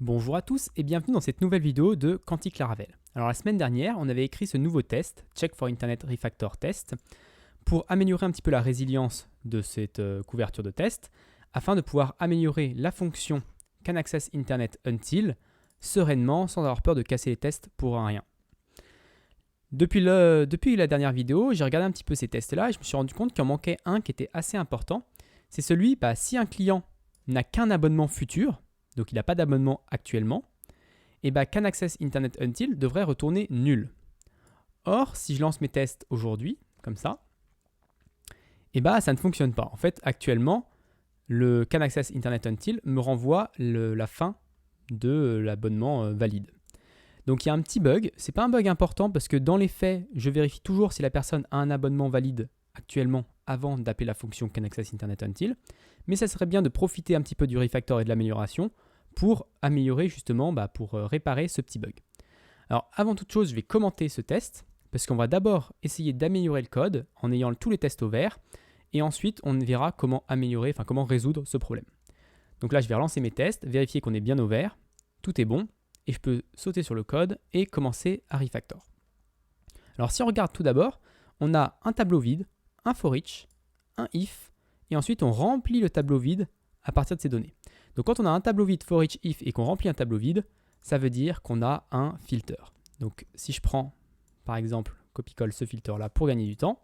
Bonjour à tous et bienvenue dans cette nouvelle vidéo de Quantique Laravel. Alors la semaine dernière, on avait écrit ce nouveau test, Check for Internet Refactor Test, pour améliorer un petit peu la résilience de cette couverture de test, afin de pouvoir améliorer la fonction Can Access Internet Until sereinement sans avoir peur de casser les tests pour un rien. Depuis la dernière vidéo, j'ai regardé un petit peu ces tests-là et je me suis rendu compte qu'il en manquait un qui était assez important. C'est celui, si un client n'a qu'un abonnement futur, donc il n'a pas d'abonnement actuellement, et Can Access Internet Until devrait retourner nul. Or, si je lance mes tests aujourd'hui, comme ça, ça ne fonctionne pas. En fait, actuellement, le Can Access Internet Until me renvoie la fin de l'abonnement valide. Donc il y a un petit bug, c'est pas un bug important parce que dans les faits, je vérifie toujours si la personne a un abonnement valide actuellement avant d'appeler la fonction Can Access Internet Until, mais ça serait bien de profiter un petit peu du refactor et de l'amélioration pour améliorer justement, pour réparer ce petit bug. Alors avant toute chose, je vais commenter ce test parce qu'on va d'abord essayer d'améliorer le code en ayant tous les tests au vert et ensuite on verra comment améliorer, comment résoudre ce problème. Donc là, je vais relancer mes tests, vérifier qu'on est bien au vert, tout est bon et je peux sauter sur le code et commencer à refactor. Alors si on regarde tout d'abord, on a un tableau vide, un for each, un if et ensuite on remplit le tableau vide à partir de ces données. Donc quand on a un tableau vide for each if et qu'on remplit un tableau vide, ça veut dire qu'on a un filter. Donc si je prends par exemple, copie-colle ce filter là pour gagner du temps,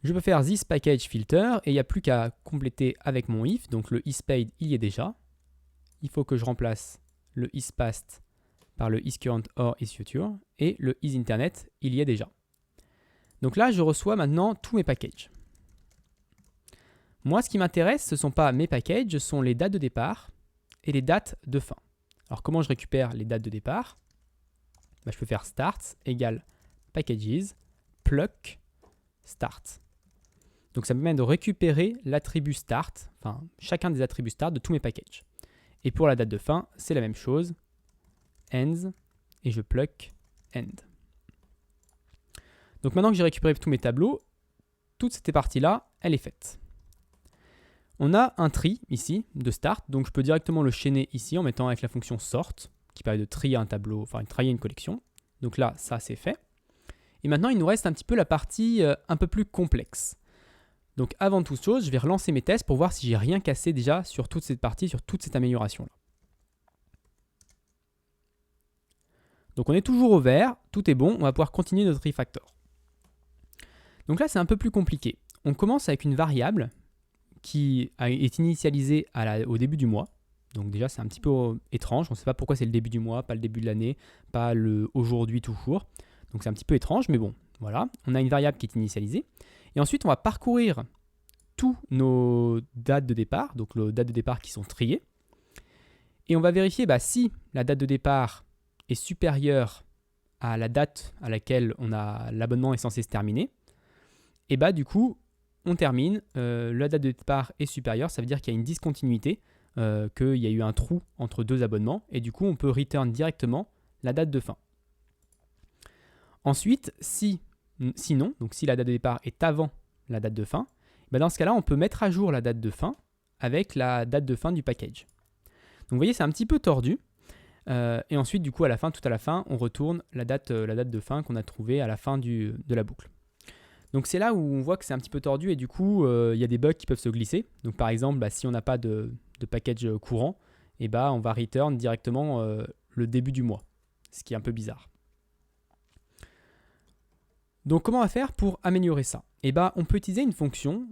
je peux faire this package filter et il n'y a plus qu'à compléter avec mon if. Donc le isPaid il y est déjà. Il faut que je remplace le isPast par le isCurrent or isFuture et le isInternet il y est déjà. Donc là je reçois maintenant tous mes packages. Moi, ce qui m'intéresse, ce ne sont pas mes packages, ce sont les dates de départ et les dates de fin. Alors, comment je récupère les dates de départ ? Je peux faire start égale packages pluck start. Donc, ça me permet de récupérer l'attribut start, chacun des attributs start de tous mes packages. Et pour la date de fin, c'est la même chose, ends, et je pluck end. Donc, maintenant que j'ai récupéré tous mes tableaux, toute cette partie-là, elle est faite. On a un tree ici de start, donc je peux directement le chaîner ici en mettant avec la fonction sort qui permet de trier un tableau, trier une collection. Donc là, ça c'est fait. Et maintenant, il nous reste un petit peu la partie un peu plus complexe. Donc avant toute chose, je vais relancer mes tests pour voir si j'ai rien cassé déjà sur toute cette partie, sur toute cette amélioration-là. Donc on est toujours au vert, tout est bon, on va pouvoir continuer notre refactor. Donc là, c'est un peu plus compliqué. On commence avec une variable qui est initialisé au début du mois. Donc déjà, c'est un petit peu étrange. On ne sait pas pourquoi c'est le début du mois, pas le début de l'année, pas le aujourd'hui toujours. Donc c'est un petit peu étrange, mais bon, voilà. On a une variable qui est initialisée. Et ensuite, on va parcourir tous nos dates de départ, donc les dates de départ qui sont triées. Et on va vérifier si la date de départ est supérieure à la date à laquelle l'abonnement est censé se terminer. Et du coup, on termine, la date de départ est supérieure, ça veut dire qu'il y a une discontinuité, qu'il y a eu un trou entre deux abonnements, et du coup on peut return directement la date de fin. Ensuite, sinon, donc si la date de départ est avant la date de fin, dans ce cas-là on peut mettre à jour la date de fin avec la date de fin du package. Donc vous voyez, c'est un petit peu tordu, et ensuite du coup tout à la fin, on retourne la date de fin qu'on a trouvée à la fin de la boucle. Donc c'est là où on voit que c'est un petit peu tordu et du coup, il y a des bugs qui peuvent se glisser. Donc par exemple, si on n'a pas de package courant, on va return directement le début du mois, ce qui est un peu bizarre. Donc comment on va faire pour améliorer ça ? On peut utiliser une fonction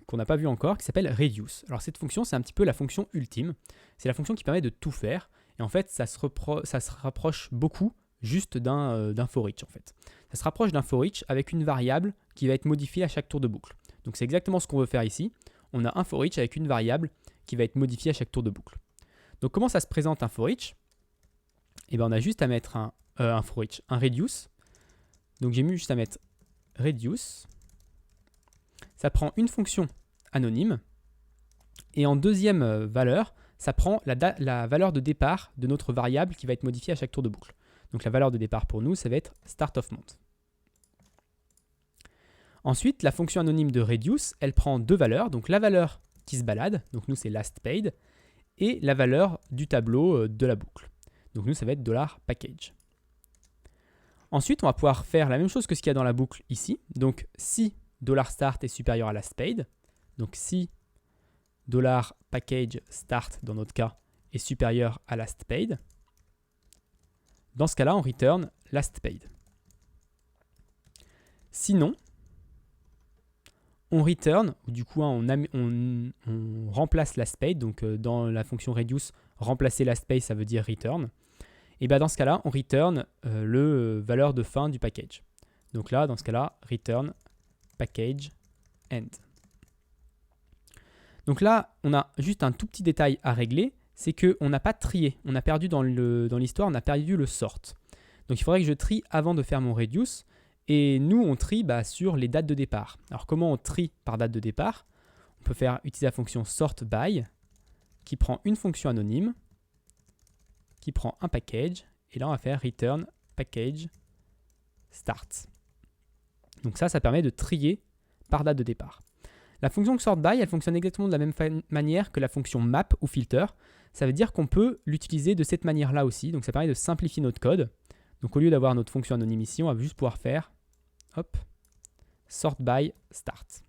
qu'on n'a pas vue encore qui s'appelle reduce. Alors cette fonction, c'est un petit peu la fonction ultime. C'est la fonction qui permet de tout faire. Et en fait, ça se rapproche beaucoup juste d'un for each en fait. Ça se rapproche d'un for each avec une variable qui va être modifiée à chaque tour de boucle. Donc c'est exactement ce qu'on veut faire ici. On a un for each avec une variable qui va être modifiée à chaque tour de boucle. Donc comment ça se présente un for each ? On a juste à mettre un for each, un reduce. Donc j'ai mis juste à mettre reduce. Ça prend une fonction anonyme. Et en deuxième valeur, ça prend la valeur de départ de notre variable qui va être modifiée à chaque tour de boucle. Donc la valeur de départ pour nous, ça va être start of month. Ensuite, la fonction anonyme de reduce, elle prend deux valeurs. Donc la valeur qui se balade, donc nous c'est last paid, et la valeur du tableau de la boucle. Donc nous, ça va être $package. Ensuite, on va pouvoir faire la même chose que ce qu'il y a dans la boucle ici. Donc si $start est supérieur à lastPaid, donc si $package start dans notre cas est supérieur à lastPaid, dans ce cas-là, on return lastPaid. Sinon, on return, ou du coup on remplace lastPaid, donc dans la fonction reduce, remplacer lastPaid ça veut dire return. Et bien dans ce cas-là, on return le valeur de fin du package. Donc là, dans ce cas-là, return package end. Donc là, on a juste un tout petit détail à régler, c'est qu'on n'a pas trié. On a perdu dans l'histoire, on a perdu le sort. Donc il faudrait que je trie avant de faire mon reduce. Et nous, on trie sur les dates de départ. Alors comment on trie par date de départ? On peut utiliser la fonction sortBy qui prend une fonction anonyme, qui prend un package, et là on va faire return package start. Donc ça permet de trier par date de départ. La fonction sortBy, elle fonctionne exactement de la même manière que la fonction map ou filter. Ça veut dire qu'on peut l'utiliser de cette manière-là aussi. Donc ça permet de simplifier notre code. Donc au lieu d'avoir notre fonction anonyme ici, on va juste pouvoir faire sortBy start.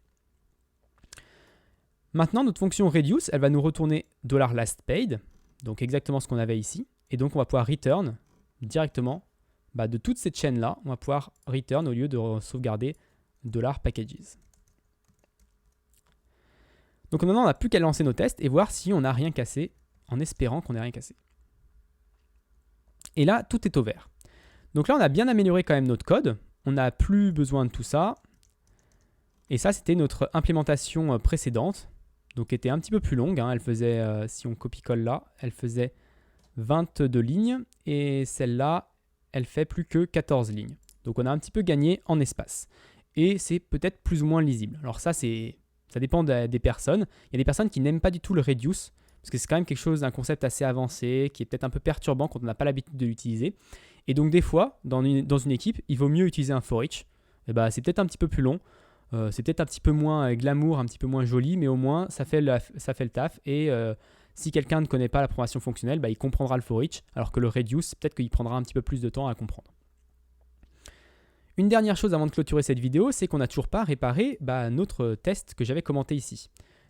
Maintenant, notre fonction reduce, elle va nous retourner $lastPaid, donc exactement ce qu'on avait ici. Et donc on va pouvoir return directement de toute cette chaîne-là, on va pouvoir return au lieu de sauvegarder $packages. Donc maintenant, on n'a plus qu'à lancer nos tests et voir si on n'a rien cassé, en espérant qu'on n'ait rien cassé. Et là, tout est au vert. Donc là, on a bien amélioré quand même notre code. On n'a plus besoin de tout ça. Et ça, c'était notre implémentation précédente. Donc, qui était un petit peu plus longue. Elle faisait, si on copie-colle là, elle faisait 22 lignes. Et celle-là, elle fait plus que 14 lignes. Donc, on a un petit peu gagné en espace. Et c'est peut-être plus ou moins lisible. Alors ça dépend des personnes. Il y a des personnes qui n'aiment pas du tout le reduce. Parce que c'est quand même quelque chose, un concept assez avancé, qui est peut-être un peu perturbant quand on n'a pas l'habitude de l'utiliser. Et donc des fois, dans une équipe, il vaut mieux utiliser un for each. C'est peut-être un petit peu plus long, c'est peut-être un petit peu moins glamour, un petit peu moins joli, mais au moins ça fait le taf. Et si quelqu'un ne connaît pas la programmation fonctionnelle, il comprendra le for each, alors que le reduce, peut-être qu'il prendra un petit peu plus de temps à comprendre. Une dernière chose avant de clôturer cette vidéo, c'est qu'on n'a toujours pas réparé notre test que j'avais commenté ici.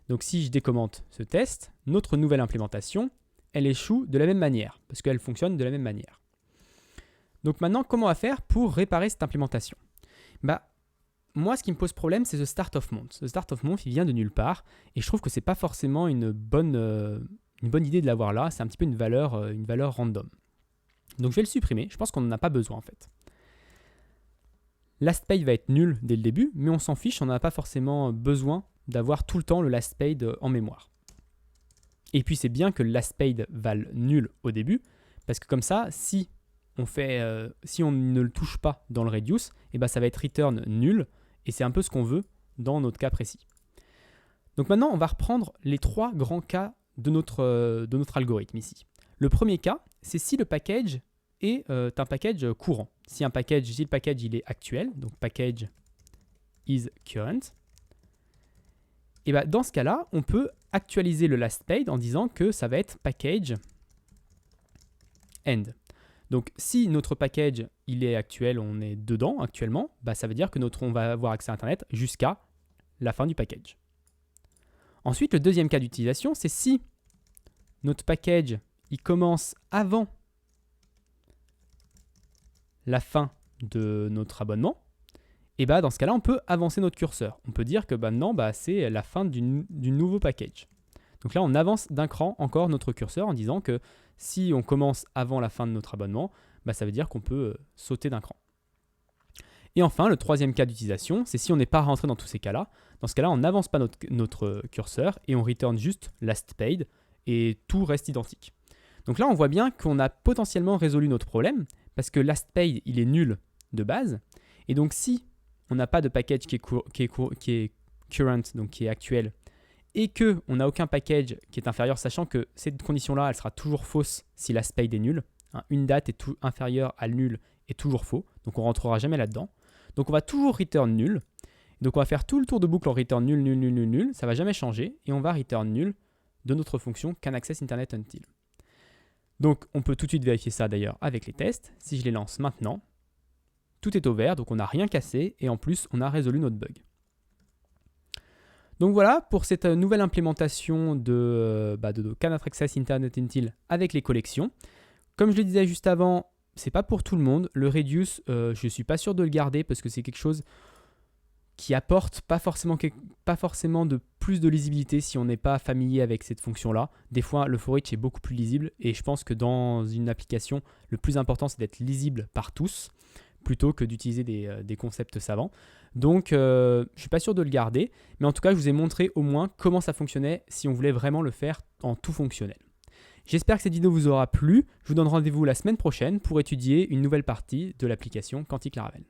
Donc si je décommente ce test, notre nouvelle implémentation, elle échoue de la même manière, parce qu'elle fonctionne de la même manière. Donc maintenant, comment on va faire pour réparer cette implémentation? Moi, ce qui me pose problème, c'est ce start of month. Ce start of month, il vient de nulle part, et je trouve que ce n'est pas forcément une bonne idée de l'avoir là. C'est un petit peu une valeur random. Donc je vais le supprimer. Je pense qu'on n'en a pas besoin en fait. LastPaid va être nul dès le début, mais on s'en fiche, on n'a pas forcément besoin d'avoir tout le temps le lastPaid en mémoire. Et puis c'est bien que le lastPaid vale nul au début, parce que comme ça, si on ne le touche pas dans le reduce, ça va être return nul, et c'est un peu ce qu'on veut dans notre cas précis. Donc maintenant, on va reprendre les trois grands cas de notre algorithme ici. Le premier cas, c'est si le package est un package courant. Si le package il est actuel, donc package is current, et dans ce cas-là, on peut actualiser le lastPaid en disant que ça va être package end. Donc si notre package il est actuel, on est dedans actuellement, ça veut dire que on va avoir accès à Internet jusqu'à la fin du package. Ensuite, le deuxième cas d'utilisation, c'est si notre package il commence avant la fin de notre abonnement, et dans ce cas-là, on peut avancer notre curseur. On peut dire que maintenant, c'est la fin du nouveau package. Donc là, on avance d'un cran encore notre curseur en disant que si on commence avant la fin de notre abonnement, ça veut dire qu'on peut sauter d'un cran. Et enfin, le troisième cas d'utilisation, c'est si on n'est pas rentré dans tous ces cas-là. Dans ce cas-là, on n'avance pas notre curseur et on return juste lastPaid et tout reste identique. Donc là, on voit bien qu'on a potentiellement résolu notre problème parce que lastPaid, il est nul de base. Et donc, si on n'a pas de package qui est current, donc qui est actuel, et qu'on n'a aucun package qui est inférieur, sachant que cette condition-là, elle sera toujours fausse si lastPaid est nul. Une date est inférieure à nul est toujours faux, donc on ne rentrera jamais là-dedans. Donc on va toujours return nul. Donc on va faire tout le tour de boucle en return nul, nul, nul, nul, nul, ça ne va jamais changer, et on va return nul de notre fonction canAccessInternetUntil. Donc on peut tout de suite vérifier ça d'ailleurs avec les tests. Si je les lance maintenant, tout est au vert, donc on n'a rien cassé et en plus on a résolu notre bug. Donc voilà pour cette nouvelle implémentation de canAccessInternetUntil avec les collections. Comme je le disais juste avant, c'est pas pour tout le monde. Le Reduce, je ne suis pas sûr de le garder parce que c'est quelque chose qui apporte pas forcément de plus de lisibilité si on n'est pas familier avec cette fonction-là. Des fois, le for each est beaucoup plus lisible et je pense que dans une application, le plus important, c'est d'être lisible par tous plutôt que d'utiliser des concepts savants. Donc, je ne suis pas sûr de le garder, mais en tout cas, je vous ai montré au moins comment ça fonctionnait si on voulait vraiment le faire en tout fonctionnel. J'espère que cette vidéo vous aura plu. Je vous donne rendez-vous la semaine prochaine pour étudier une nouvelle partie de l'application Quantique Laravel.